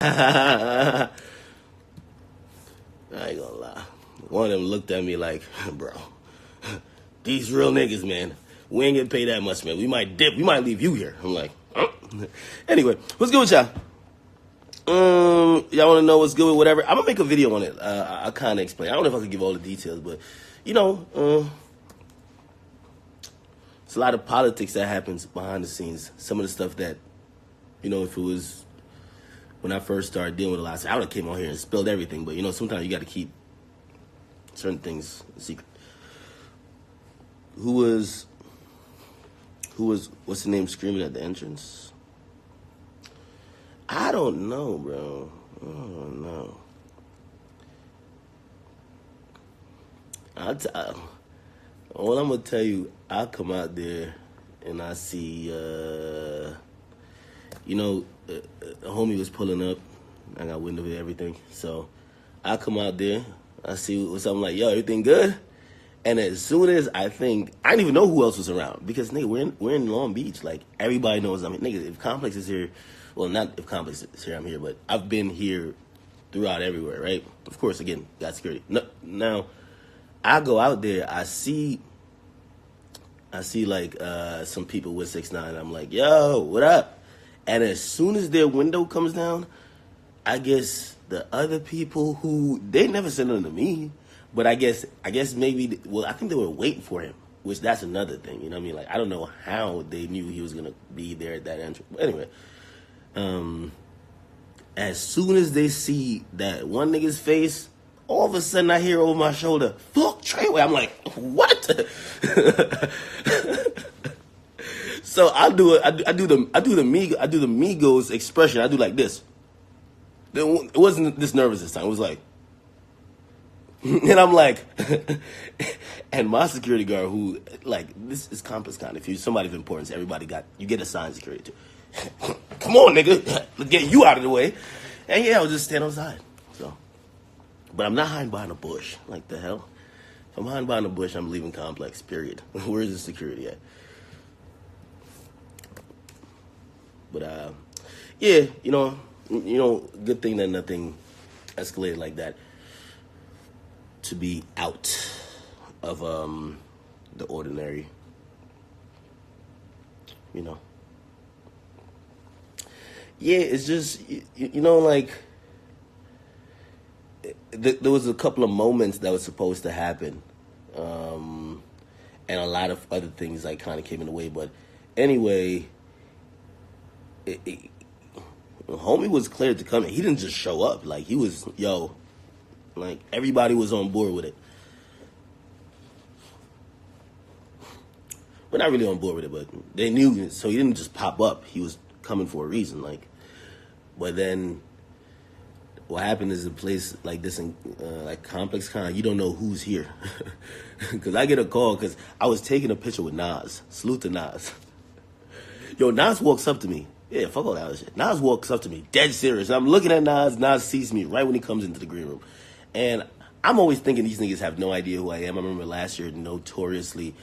I ain't gonna lie. One of them looked at me like, bro, these real niggas, man. We ain't getting paid that much, man. We might dip. We might leave you here. I'm like, oh. Anyway, what's good with y'all? Y'all want to know what's good with whatever? I'm gonna make a video on it. I'll kind of explain. I don't know if I can give all the details, but you know, it's a lot of politics that happens behind the scenes. Some of the stuff that, you know, if it was when I first started dealing with a lot, I would have came on here and spilled everything. But you know, sometimes you got to keep certain things secret. Who was? What's the name screaming at the entrance? I don't know, bro. I don't know. All I'm gonna tell you, I come out there and I see, a homie was pulling up. I got window and everything, so I come out there. I see what's up. I'm like, yo, everything good? And as soon as I didn't even know who else was around because nigga, we're in Long Beach. Like everybody knows. I mean, nigga, if Complex is here, well, not if Complex is here, I'm here, but I've been here throughout everywhere, right? Of course, again, got security. No, now I go out there, I see like some people with 6ix9ine. I'm like, yo, what up? And as soon as their window comes down, I guess the other people who they never said nothing to me. But I guess maybe, I think they were waiting for him, which that's another thing, you know what I mean? Like, I don't know how they knew he was going to be there at that entrance. But anyway, as soon as they see that one nigga's face, all of a sudden I hear over my shoulder, fuck Treyway. I'm like, what? So I do the Migos expression. I do like this. It wasn't this nervous this time. It was like, and I'm like, and my security guard, who, like, this is Compass Con. If you're somebody of importance, you get assigned security too. Come on, nigga, let's get you out of the way. And yeah, I'll just stand outside. So, but I'm not hiding behind a bush. Like the hell? If I'm hiding behind a bush, I'm leaving Complex, period. Where is the security at? But, yeah, you know, good thing that nothing escalated like that. To be out of the ordinary, you know. Yeah, it's just, you know, like, there was a couple of moments that was supposed to happen, and a lot of other things, like, kind of came in the way, but anyway, homie was cleared to come in. He didn't just show up. Like, he was, yo, like, everybody was on board with it. We're not really on board with it, but they knew, so he didn't just pop up. He was coming for a reason, like. But then, what happened is a place like this, in like Complex Con, you don't know who's here. Because I get a call, because I was taking a picture with Nas. Salute to Nas. Yo, Nas walks up to me. Yeah, fuck all that other shit. Nas walks up to me, dead serious. I'm looking at Nas. Nas sees me right when he comes into the green room. And I'm always thinking these niggas have no idea who I am. I remember last year, notoriously,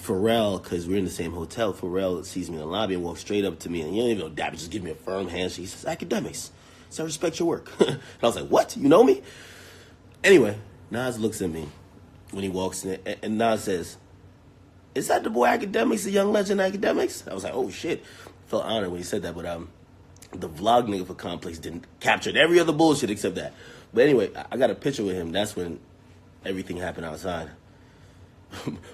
Pharrell, because we're in the same hotel, Pharrell sees me in the lobby and walks straight up to me. And you don't even know dap, he just give me a firm handshake. He says, Akademiks. So I respect your work. And I was like, what? You know me? Anyway, Nas looks at me when he walks in, and Nas says, is that the boy Akademiks, the young legend Akademiks? I was like, oh, shit. Felt honored when he said that, but the vlog nigga for Complex didn't capture every other bullshit except that. But anyway, I got a picture with him. That's when everything happened outside.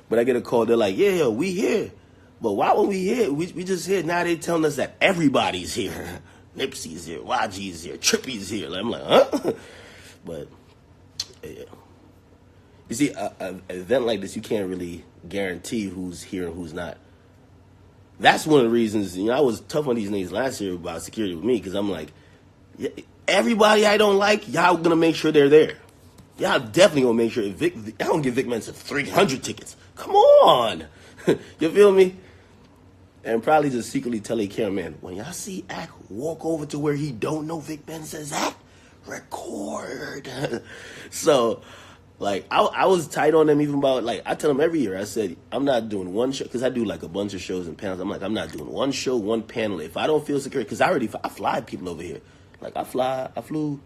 But I get a call. They're like, yeah, we here. But why were we here? We just here. Now they telling us that everybody's here. Nipsey's here. YG's here. Trippy's here. I'm like, huh? But, yeah. You see, an event like this, you can't really guarantee who's here and who's not. That's one of the reasons, I was tough on these niggas last year about security with me, because I'm like, yeah, everybody I don't like, y'all gonna make sure they're there. Y'all definitely gonna make sure, y'all don't give Vic Mensa 300 tickets. Come on. You feel me? And probably just secretly tell a cameraman, when y'all see Ak walk over to where he don't know Vic Mensa's at, record. So, like, I was tight on them even about, like, I tell them every year, I said, I'm not doing one show, because I do, like, a bunch of shows and panels. I'm like, I'm not doing one show, one panel. If I don't feel secure, because I fly people over here. Like I flew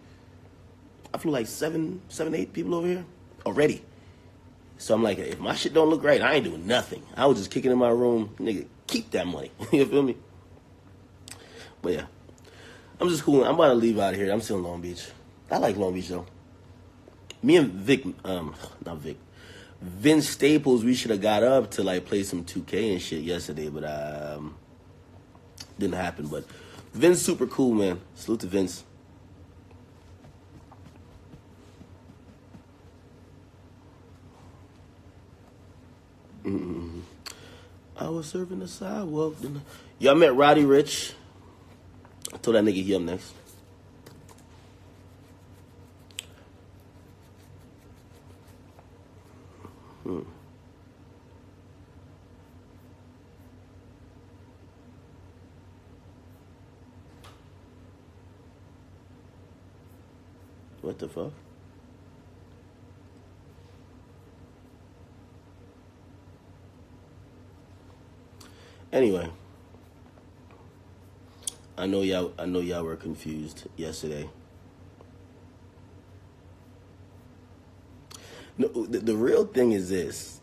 like seven, 8 people over here already. So I'm like, if my shit don't look right, I ain't doing nothing. I was just kicking in my room, nigga, keep that money. You feel me? But yeah, I'm just cool. I'm about to leave out of here. I'm still in Long Beach. I like Long Beach though. Me and Vince Staples, we should have got up to like play some 2K and shit yesterday, but didn't happen. But Vince super cool, man. Salute to Vince. I was serving the sidewalk. Y'all met Roddy Rich. I told that nigga he up next. What the fuck? Anyway, I know y'all were confused yesterday. No, the real thing is this.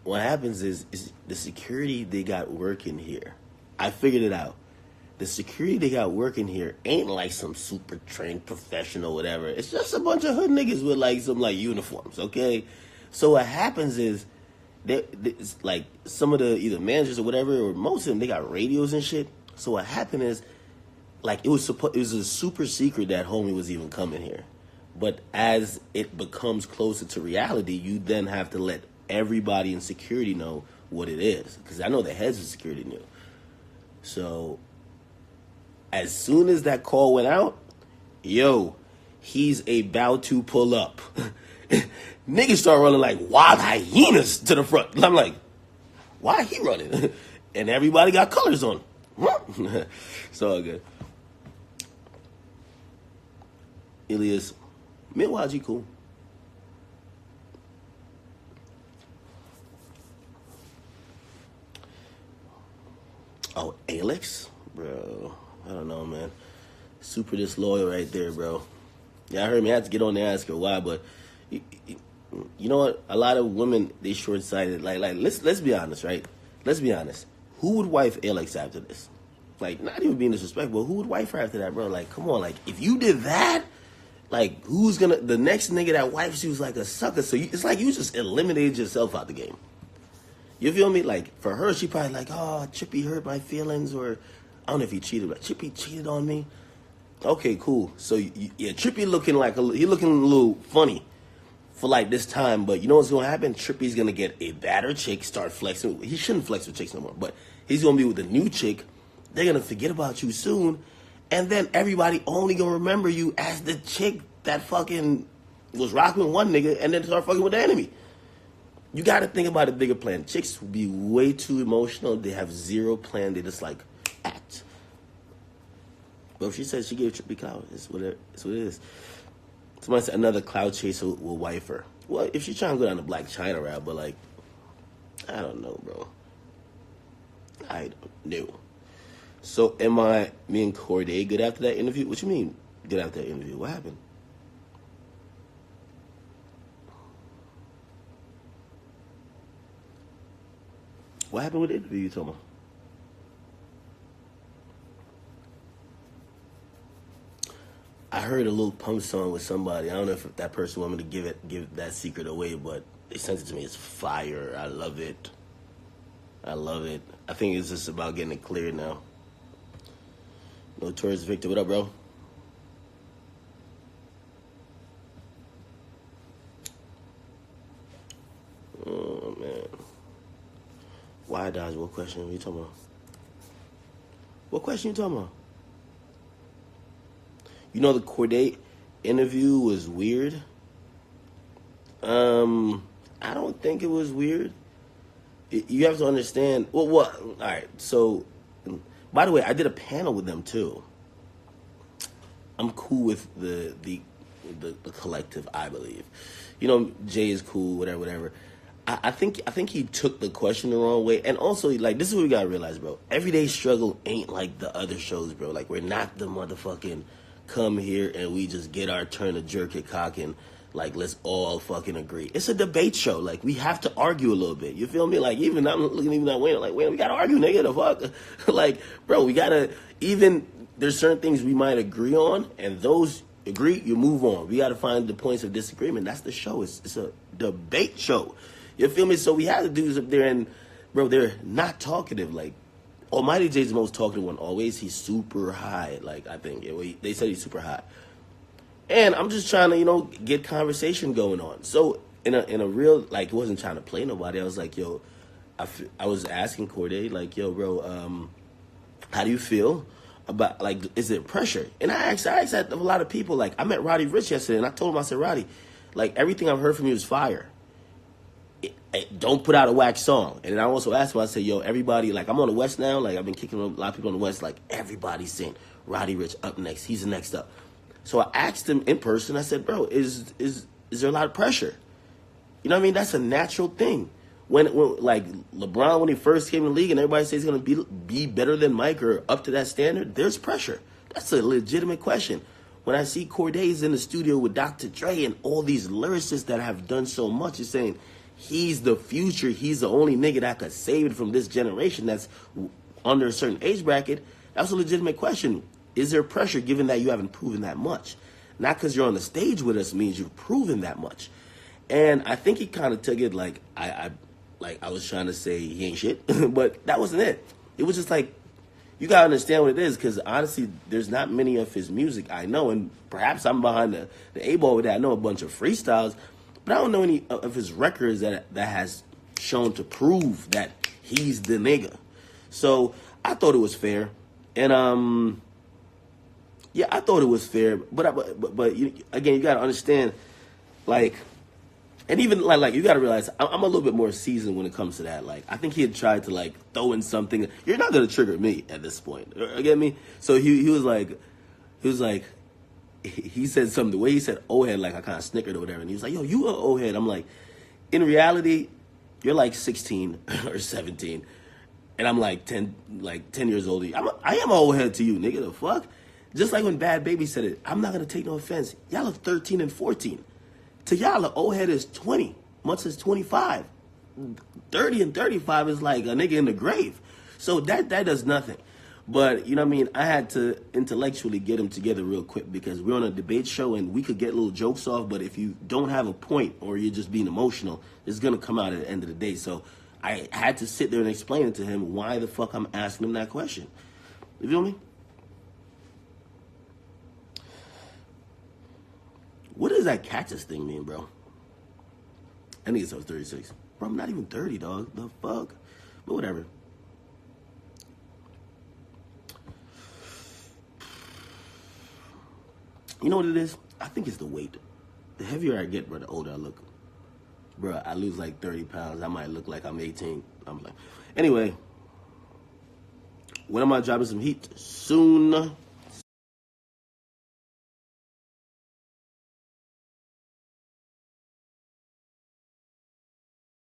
What happens is the security they got working here. I figured it out. The security they got working here ain't like some super trained professional, whatever. It's just a bunch of hood niggas with like some like uniforms, okay? So what happens is it's like some of the either managers or whatever, or most of them, they got radios and shit. So what happened is, like it was a super secret that homie was even coming here. But as it becomes closer to reality, you then have to let everybody in security know what it is. Because I know the heads of security knew. So as soon as that call went out, yo, he's about to pull up. Niggas start running like wild hyenas to the front. And I'm like, why he running? And everybody got colors on. It's all good. Ilias, meanwhile, G cool. Oh, Alex? Bro, I don't know, man. Super disloyal right there, bro. Yeah, I heard me. I had to get on there and ask her why, but you know what? A lot of women, they short-sighted. Like let's be honest, right? Let's be honest. Who would wife Alex after this? Like, not even being disrespectful, who would wife her after that, bro? Like, come on, like, if you did that, like, who's gonna, the next nigga that wipes you is like a sucker. So it's like you just eliminated yourself out the game. You feel me? Like, for her, she probably like, oh, Trippy hurt my feelings, or I don't know if he cheated, but Trippy cheated on me. Okay, cool. So, yeah, Trippy looking like, he looking a little funny for like this time, but you know what's gonna happen? Trippy's gonna get a badder chick, start flexing. He shouldn't flex with chicks no more, but he's gonna be with a new chick. They're gonna forget about you soon, and then everybody only gonna remember you as the chick that fucking was rocking with one nigga and then start fucking with the enemy. You gotta think about a bigger plan. Chicks will be way too emotional. They have zero plan. They just like act. But if she says she gave Trippy clout, it's what it is. Somebody said another cloud chaser will wife her. Well, if she's trying to go down the Black China route, but like, I don't know, bro. I don't know. So me and Corday good after that interview? What you mean good after that interview? What happened? What happened with the interview you told me? I heard a little pump song with somebody. I don't know if that person wanted me to give that secret away, but they sent it to me. It's fire. I love it. I love it. I think it's just about getting it cleared now. Notorious Victor, what up, bro? Oh, man. Why dodge? What question are you talking about? What question you talking about? You know the Corday interview was weird? I don't think it was weird. You have to understand. Well, all right. So, by the way, I did a panel with them too. I'm cool with the collective. I believe, you know, Jay is cool. Whatever. I think he took the question the wrong way, and also like this is what we gotta realize, bro. Everyday Struggle ain't like the other shows, bro. Like we're not the motherfucking come here and we just get our turn to jerk it cock and like let's all fucking agree. It's a debate show. Like we have to argue a little bit. You feel me? Like even I'm looking even at Wayne, like Wayne, we gotta argue, nigga. The fuck, like bro, we gotta even. There's certain things we might agree on, and those agree, you move on. We gotta find the points of disagreement. That's the show. It's a debate show. You feel me? So we have to do up there, and bro, they're not talkative. Like Almighty J's the most talkative one always. He's super high. Like I think they said he's super high, and I'm just trying to get conversation going on. So in a real like, wasn't trying to play nobody. I was like, yo, I was asking Corday like, yo, bro, how do you feel about like, is it pressure? And I asked a lot of people. Like I met Roddy Ricch yesterday, and I told him, I said, Roddy, like everything I've heard from you is fire. Don't put out a whack song. And then I also asked him, I said, yo, everybody, like I'm on the West now, like I've been kicking a lot of people on the West, like everybody's saying Roddy Ricch up next. He's the next up. So I asked him in person, I said, bro, is there a lot of pressure? You know what I mean? That's a natural thing. When like LeBron, when he first came in the league and everybody says he's going to be better than Mike or up to that standard, there's pressure. That's a legitimate question. When I see Corday's in the studio with Dr. Dre and all these lyricists that have done so much, he's saying he's the future. He's the only nigga that could save it from this generation that's under a certain age bracket. That's a legitimate question. Is there pressure given that you haven't proven that much? Not because you're on the stage with us means you've proven that much. And I think he kind of took it like I was trying to say he ain't shit, but that wasn't it. It was just like, you gotta understand what it is, because honestly, there's not many of his music I know, and perhaps I'm behind the A-ball with that. I know a bunch of freestyles, but I don't know any of his records that has shown to prove that he's the nigga. So I thought it was fair, and yeah, I thought it was fair. But again, you gotta understand, like, and even like you gotta realize I'm a little bit more seasoned when it comes to that. Like I think he had tried to like throw in something. You're not gonna trigger me at this point. You get me? So he was like, he said something, the way he said old head, like I kind of snickered or whatever, and he was like, yo, you a old head. I'm like, in reality, you're like 16 or 17, and I'm like 10 years older. I am an old head to you, nigga. The fuck? Just like when Bad Baby said it, I'm not gonna take no offense. Y'all are 13 and 14. To y'all, the old head is 20. Months is 25. 30 and 35 is like a nigga in the grave. So that does nothing. But, you know what I mean? I had to intellectually get them together real quick because we're on a debate show and we could get little jokes off, but if you don't have a point or you're just being emotional, it's going to come out at the end of the day. So I had to sit there and explain it to him why the fuck I'm asking him that question. You feel me? What does that cactus thing mean, bro? I think it's 36. Bro, I'm not even 30, dog. The fuck? But whatever. You know what it is? I think it's the weight. The heavier I get, bro, the older I look. Bro, I lose like 30 pounds. I might look like I'm 18. I'm like, anyway. When am I dropping some heat? Soon.